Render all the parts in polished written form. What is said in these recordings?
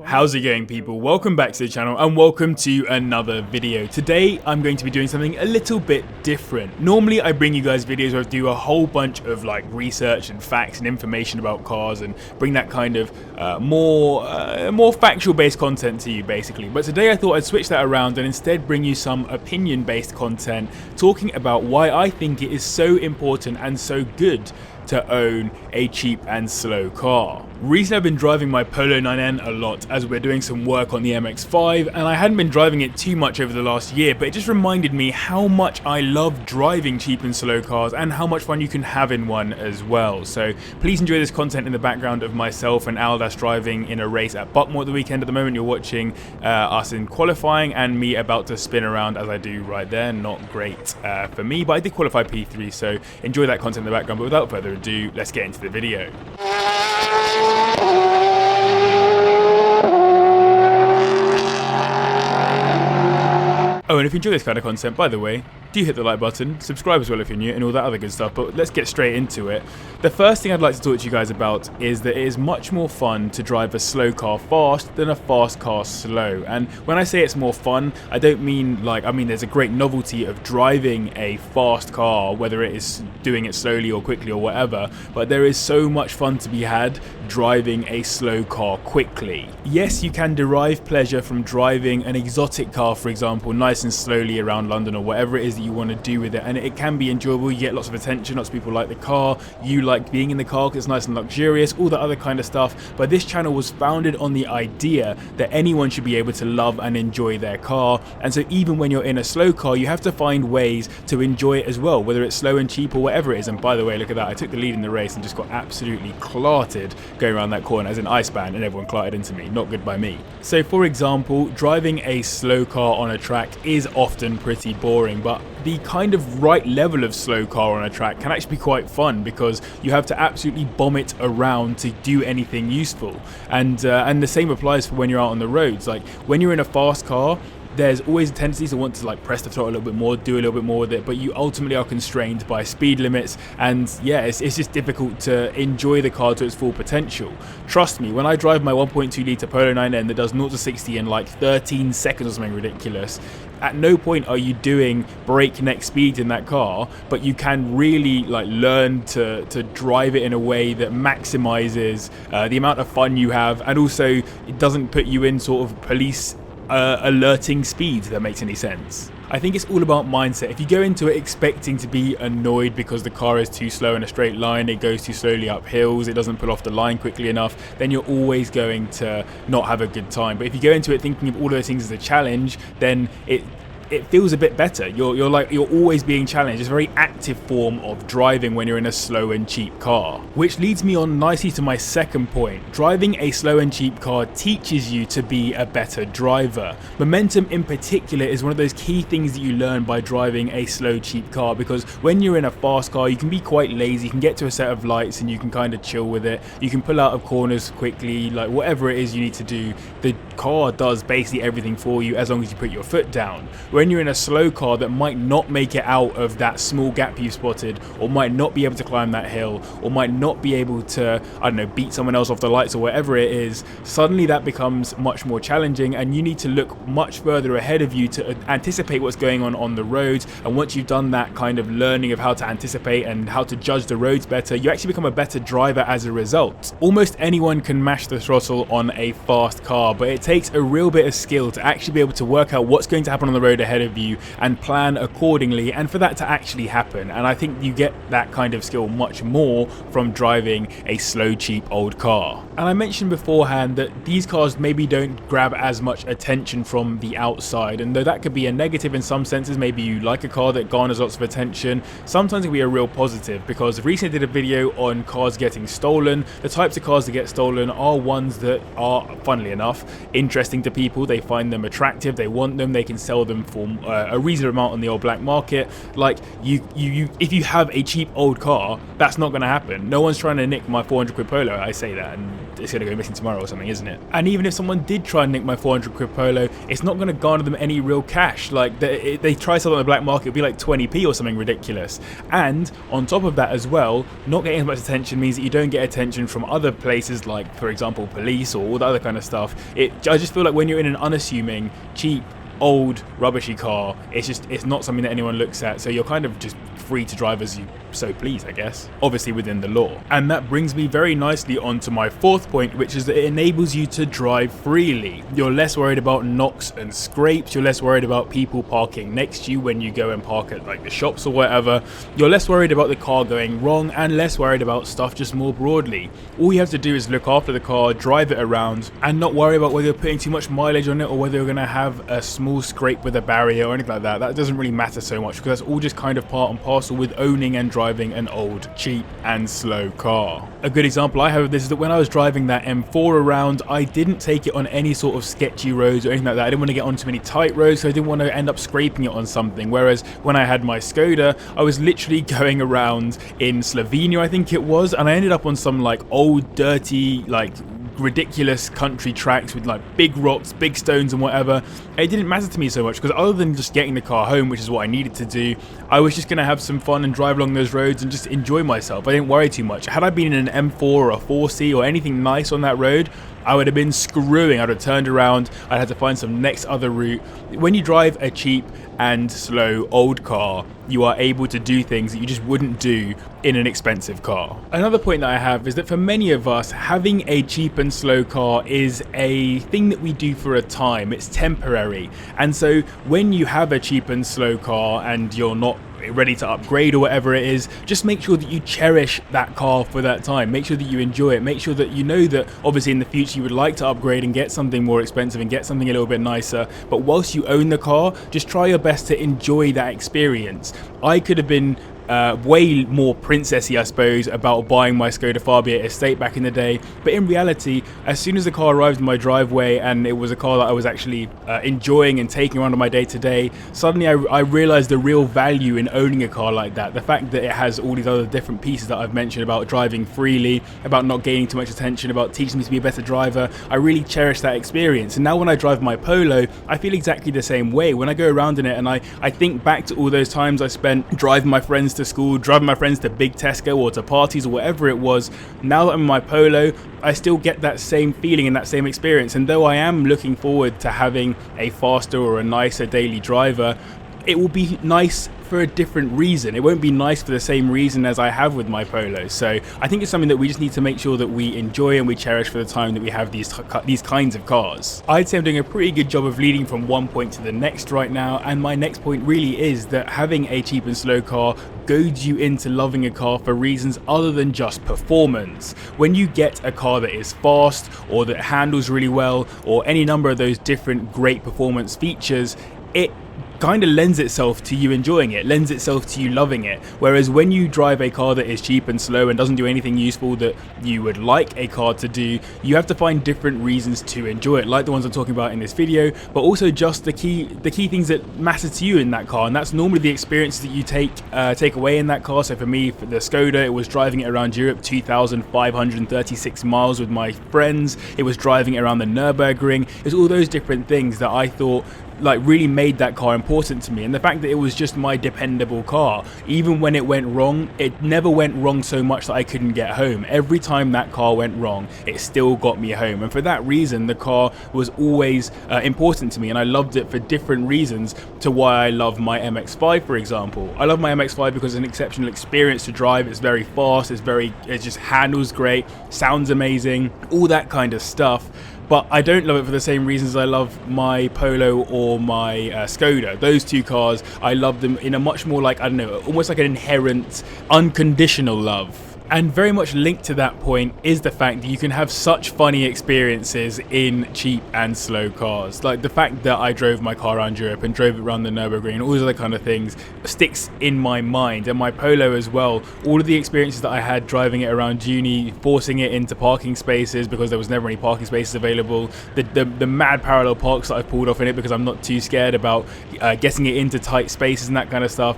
How's it going, people? Welcome back to the channel and welcome to another video. Today I'm going to be doing something a little bit different. Normally I bring you guys videos where I do a whole bunch of like research and facts and information about cars and bring that kind of more factual based content to you basically. But today I thought I'd switch that around and instead bring you some opinion based content talking about why I think it is so important and so good to own a cheap and slow car. Recently I've been driving my Polo 9N a lot as we're doing some work on the MX-5, and I hadn't been driving it too much over the last year, but it just reminded me how much I love driving cheap and slow cars and how much fun you can have in one as well. So please enjoy this content in the background of myself and Aldas driving in a race at Buckmore at the weekend. At the moment you're watching us in qualifying and me about to spin around as I do right there. Not great for me, but I did qualify P3, so enjoy that content in the background. But without further ado, let's get into the video. Oh, and if you enjoy this kind of content, by the way, do hit the like button, subscribe as well if you're new, and all that other good stuff. But let's get straight into it. The first thing I'd like to talk to you guys about is that it is much more fun to drive a slow car fast than a fast car slow. And when I say it's more fun, I don't mean like, I mean there's a great novelty of driving a fast car, whether it is doing it slowly or quickly or whatever, but there is so much fun to be had driving a slow car quickly. Yes, you can derive pleasure from driving an exotic car, for example, nice and slowly around London or whatever it is that you want to do with it, and it can be enjoyable. You get lots of attention, lots of people like the car, you like being in the car because it's nice and luxurious, all that other kind of stuff. But this channel was founded on the idea that anyone should be able to love and enjoy their car, and so even when you're in a slow car you have to find ways to enjoy it as well, whether it's slow and cheap or whatever it is. And by the way, look at that, I took the lead in the race and just got absolutely clarted going around that corner as an ice band, and everyone clarted into me. Not good by me. So for example, driving a slow car on a track is often pretty boring, but the kind of right level of slow car on a track can actually be quite fun because you have to absolutely bomb it around to do anything useful. And the same applies for when you're out on the roads. Like when you're in a fast car, there's always a tendency to want to like press the throttle a little bit more, do a little bit more with it, but you ultimately are constrained by speed limits, and yeah, it's just difficult to enjoy the car to its full potential. Trust me, when I drive my 1.2 litre Polo 9N that does 0 to 60 in like 13 seconds or something ridiculous, at no point are you doing breakneck speeds in that car, but you can really like learn to drive it in a way that maximizes the amount of fun you have, and also it doesn't put you in sort of police alerting speeds, if that makes any sense. I think it's all about mindset. If you go into it expecting to be annoyed because the car is too slow in a straight line, it goes too slowly up hills, it doesn't pull off the line quickly enough, then you're always going to not have a good time. But if you go into it thinking of all those things as a challenge, then it feels a bit better. You're always being challenged. It's a very active form of driving when you're in a slow and cheap car. Which leads me on nicely to my second point. Driving a slow and cheap car teaches you to be a better driver. Momentum in particular is one of those key things that you learn by driving a slow cheap car, because when you're in a fast car you can be quite lazy, you can get to a set of lights and you can kind of chill with it, you can pull out of corners quickly, like whatever it is you need to do, the car does basically everything for you as long as you put your foot down. When you're in a slow car that might not make it out of that small gap you've spotted, or might not be able to climb that hill, or might not be able to, I don't know, beat someone else off the lights or whatever it is, suddenly that becomes much more challenging, and you need to look much further ahead of you to anticipate what's going on the roads. And once you've done that kind of learning of how to anticipate and how to judge the roads better, you actually become a better driver as a result. Almost anyone can mash the throttle on a fast car, but it takes a real bit of skill to actually be able to work out what's going to happen on the road ahead of you and plan accordingly, and for that to actually happen. And I think you get that kind of skill much more from driving a slow cheap old car. And I mentioned beforehand that these cars maybe don't grab as much attention from the outside, and though that could be a negative in some senses, maybe you like a car that garners lots of attention, sometimes it can be a real positive, because recently I did a video on cars getting stolen. The types of cars that get stolen are ones that are, funnily enough, interesting to people. They find them attractive, they want them, they can sell them for a reasonable amount on the old black market. Like if you have a cheap old car, that's not going to happen. No one's trying to nick my 400 quid Polo. I say that, and it's going to go missing tomorrow or something, isn't it? And even if someone did try and nick my 400 quid Polo, it's not going to garner them any real cash. Like, they try something on the black market, it'll be like 20p or something ridiculous. And on top of that as well, not getting as much attention means that you don't get attention from other places, like, for example, police or all the other kind of stuff. I just feel like when you're in an unassuming, cheap, old, rubbishy car, it's not something that anyone looks at, so you're kind of just free to drive as you so please, I guess, obviously within the law. And that brings me very nicely onto my fourth point, which is that it enables you to drive freely. You're less worried about knocks and scrapes, you're less worried about people parking next to you when you go and park at like the shops or whatever. You're less worried about the car going wrong and less worried about stuff just more broadly. All you have to do is look after the car, drive it around, and not worry about whether you're putting too much mileage on it or whether you're going to have a small scrape with a barrier or anything like that. That doesn't really matter so much because that's all just kind of part and parcel with owning and driving an old, cheap and slow car. A good example I have of this is that when I was driving that M4 around, I didn't take it on any sort of sketchy roads or anything like that. I didn't want to get on too many tight roads, so I didn't want to end up scraping it on something. Whereas when I had my Skoda, I was literally going around in Slovenia, I think it was, and I ended up on some like old, dirty, like ridiculous country tracks with like big rocks, big stones and whatever. It didn't matter to me so much because other than just getting the car home, which is what I needed to do, I was just going to have some fun and drive along those roads and just enjoy myself. I didn't worry too much. Had I been in an M4 or a 4C or anything nice on that road, I would have been screwing. I'd have turned around, I'd have to find some next other route. When you drive a cheap and slow old car, you are able to do things that you just wouldn't do in an expensive car. Another point that I have is that for many of us, having a cheap and slow car is a thing that we do for a time. It's temporary. And so when you have a cheap and slow car and you're not ready to upgrade or whatever it is, just make sure that you cherish that car for that time. Make sure that you enjoy it. Make sure that you know that obviously in the future you would like to upgrade and get something more expensive and get something a little bit nicer, but whilst you own the car, just try your best to enjoy that experience. I could have been way more princessy, I suppose, about buying my Skoda Fabia estate back in the day, but in reality, as soon as the car arrived in my driveway and it was a car that I was actually enjoying and taking around on my day-to-day, suddenly I realized the real value in owning a car like that. The fact that it has all these other different pieces that I've mentioned about driving freely, about not gaining too much attention, about teaching me to be a better driver, I really cherish that experience. And now when I drive my Polo, I feel exactly the same way. When I go around in it and I think back to all those times I spent driving my friends to school, driving my friends to big Tesco or to parties or whatever it was, now that I'm in my Polo, I still get that same feeling and that same experience. And though I am looking forward to having a faster or a nicer daily driver, it will be nice for a different reason. It won't be nice for the same reason as I have with my Polo. So I think it's something that we just need to make sure that we enjoy and we cherish for the time that we have these kinds of cars. I'd say I'm doing a pretty good job of leading from one point to the next right now, and my next point really is that having a cheap and slow car goads you into loving a car for reasons other than just performance. When you get a car that is fast or that handles really well or any number of those different great performance features, it kind of lends itself to you enjoying it, lends itself to you loving it. Whereas when you drive a car that is cheap and slow and doesn't do anything useful that you would like a car to do, you have to find different reasons to enjoy it, like the ones I'm talking about in this video, but also just the key things that matter to you in that car, and that's normally the experiences that you take away in that car. So for me, for the Skoda, it was driving it around Europe, 2,536 miles with my friends. It was driving it around the Nürburgring. It's all those different things that I thought like really made that car important to me. And the fact that it was just my dependable car, even when it went wrong, it never went wrong so much that I couldn't get home. Every time that car went wrong, it still got me home. And for that reason, the car was always important to me, and I loved it for different reasons to why I love my MX-5, for example. I love my MX-5 because it's an exceptional experience to drive. It's very fast, it just handles great, sounds amazing, all that kind of stuff. But I don't love it for the same reasons I love my Polo or my Skoda. Those two cars, I love them in a much more like, I don't know, almost like an inherent, unconditional love. And very much linked to that point is the fact that you can have such funny experiences in cheap and slow cars. Like the fact that I drove my car around Europe and drove it around the Nürburgring and all those other kind of things sticks in my mind. And my Polo as well, all of the experiences that I had driving it around uni, forcing it into parking spaces because there was never any parking spaces available, the mad parallel parks that I pulled off in it because I'm not too scared about getting it into tight spaces and that kind of stuff.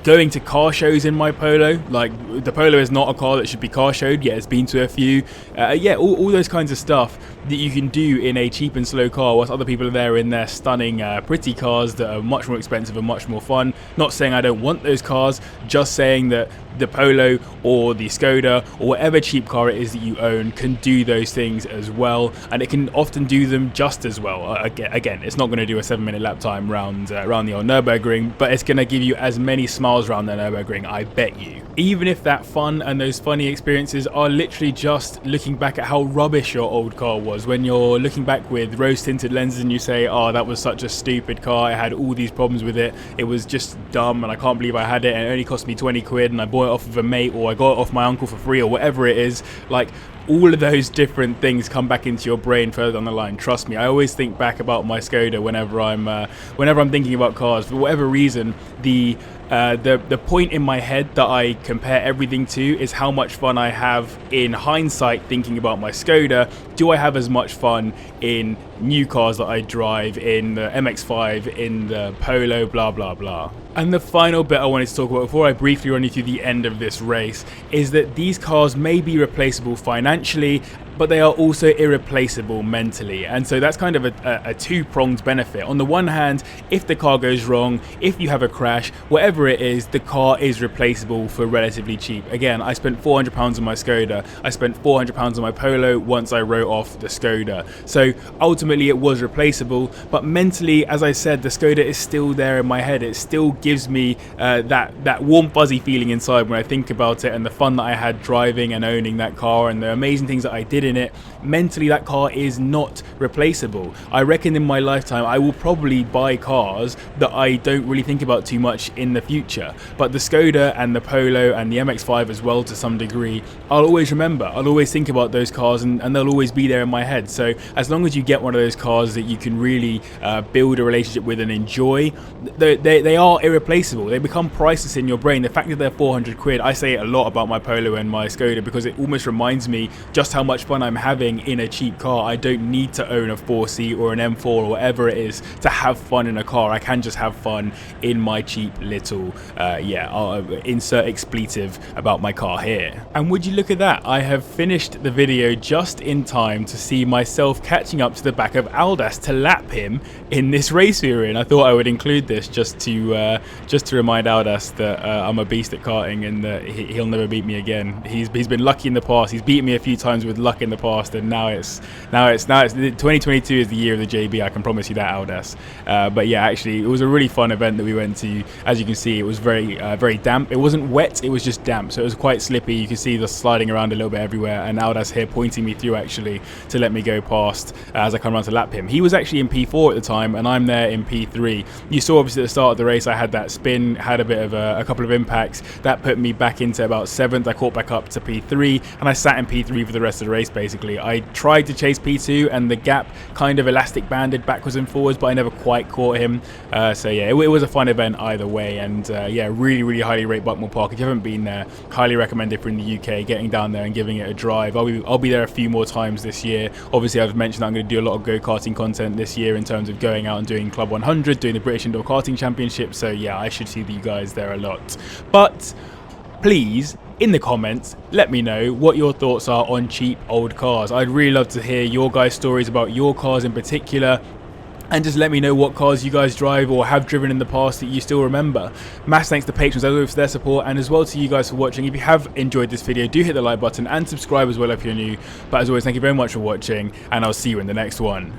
Going to car shows in my Polo, like the Polo is not not a car that should be car showed, yet it's been to a few. Yeah, all those kinds of stuff that you can do in a cheap and slow car, whilst other people are there in their stunning, pretty cars that are much more expensive and much more fun. Not saying I don't want those cars, just saying that the Polo or the Skoda or whatever cheap car it is that you own can do those things as well, and it can often do them just as well. Again, it's not going to do a 7-minute lap time round the old Nürburgring, but it's going to give you as many smiles around the Nürburgring, I bet you. Even if that fun and those funny experiences are literally just looking back at how rubbish your old car was, when you're looking back with rose-tinted lenses and you say, oh, that was such a stupid car, I had all these problems with it, it was just dumb and I can't believe I had it and it only cost me 20 quid and I bought it off of a mate or I got it off my uncle for free or whatever it is. Like, all of those different things come back into your brain further down the line. Trust me, I always think back about my Skoda whenever I'm thinking about cars. For whatever reason, the point in my head that I compare everything to is how much fun I have in hindsight thinking about my Skoda. Do I have as much fun in new cars that I drive, in the MX-5, in the Polo, blah blah blah. And the final bit I wanted to talk about before I briefly run you through the end of this race is that these cars may be replaceable financially, but they are also irreplaceable mentally, and so that's kind of a two-pronged benefit. On the one hand, if the car goes wrong, if you have a crash, whatever it is, the car is replaceable for relatively cheap. Again, I spent £400 on my Skoda, I spent £400 on my Polo once I wrote off the Skoda, so ultimately it was replaceable, but mentally, as I said, the Skoda is still there in my head. It still gives me that warm fuzzy feeling inside when I think about it, and the fun that I had driving and owning that car and the amazing things that I did in it. Mentally, that car is not replaceable. I reckon in my lifetime I will probably buy cars that I don't really think about too much in the future, but the Skoda and the Polo and the MX-5 as well to some degree, I'll always remember. I'll always think about those cars and they'll always be there in my head. So as long as you get one of those cars that you can really build a relationship with and enjoy, they are irreplaceable. They become priceless in your brain. The fact that they're 400 quid, I say it a lot about my Polo and my Skoda because it almost reminds me just how much fun I'm having in a cheap car. I don't need to own a 4C or an M4 or whatever it is to have fun in a car. I can just have fun in my cheap little, I'll insert expletive about my car here. And would you look at that, I have finished the video just in time to see myself catching up to the back of Aldas to lap him in this race we were in. I thought I would include this just to remind Aldas that I'm a beast at karting and that he'll never beat me again. He's been lucky in the past. He's beaten me a few times with luck in the past, and now it's 2022 is the year of the JB. I can promise you that, Aldas. But yeah, actually, it was a really fun event that we went to. As you can see, it was very damp. It wasn't wet, it was just damp, so it was quite slippy. You can see the sliding around a little bit everywhere, and Aldas here pointing me through actually to let me go past as I come around to lap him. He was actually in P4 at the time, and I'm there in P3. You saw obviously at the start of the race I had that spin, had a bit of a couple of impacts. That put me back into about 7th. I caught back up to P3, and I sat in P3 for the rest of the race basically. I tried to chase P2 and the gap kind of elastic banded backwards and forwards, but I never quite caught him. So yeah, it was a fun event either way, and yeah, really highly rate Buckmore Park. If you haven't been there, highly recommend it. For in the UK, getting down there and giving it a drive. I'll be there a few more times this year. Obviously, I've mentioned I'm going to do a lot of go-karting content this year in terms of going out and doing Club 100, doing the British Indoor Karting Championship, so yeah, I should see you guys there a lot. But please, in the comments, let me know what your thoughts are on cheap old cars. I'd really love to hear your guys' stories about your cars in particular, and just let me know what cars you guys drive or have driven in the past that you still remember. Mass thanks to patrons as always for their support, and as well to you guys for watching. If you have enjoyed this video, do hit the like button and subscribe as well if you're new. But as always, thank you very much for watching, and I'll see you in the next one.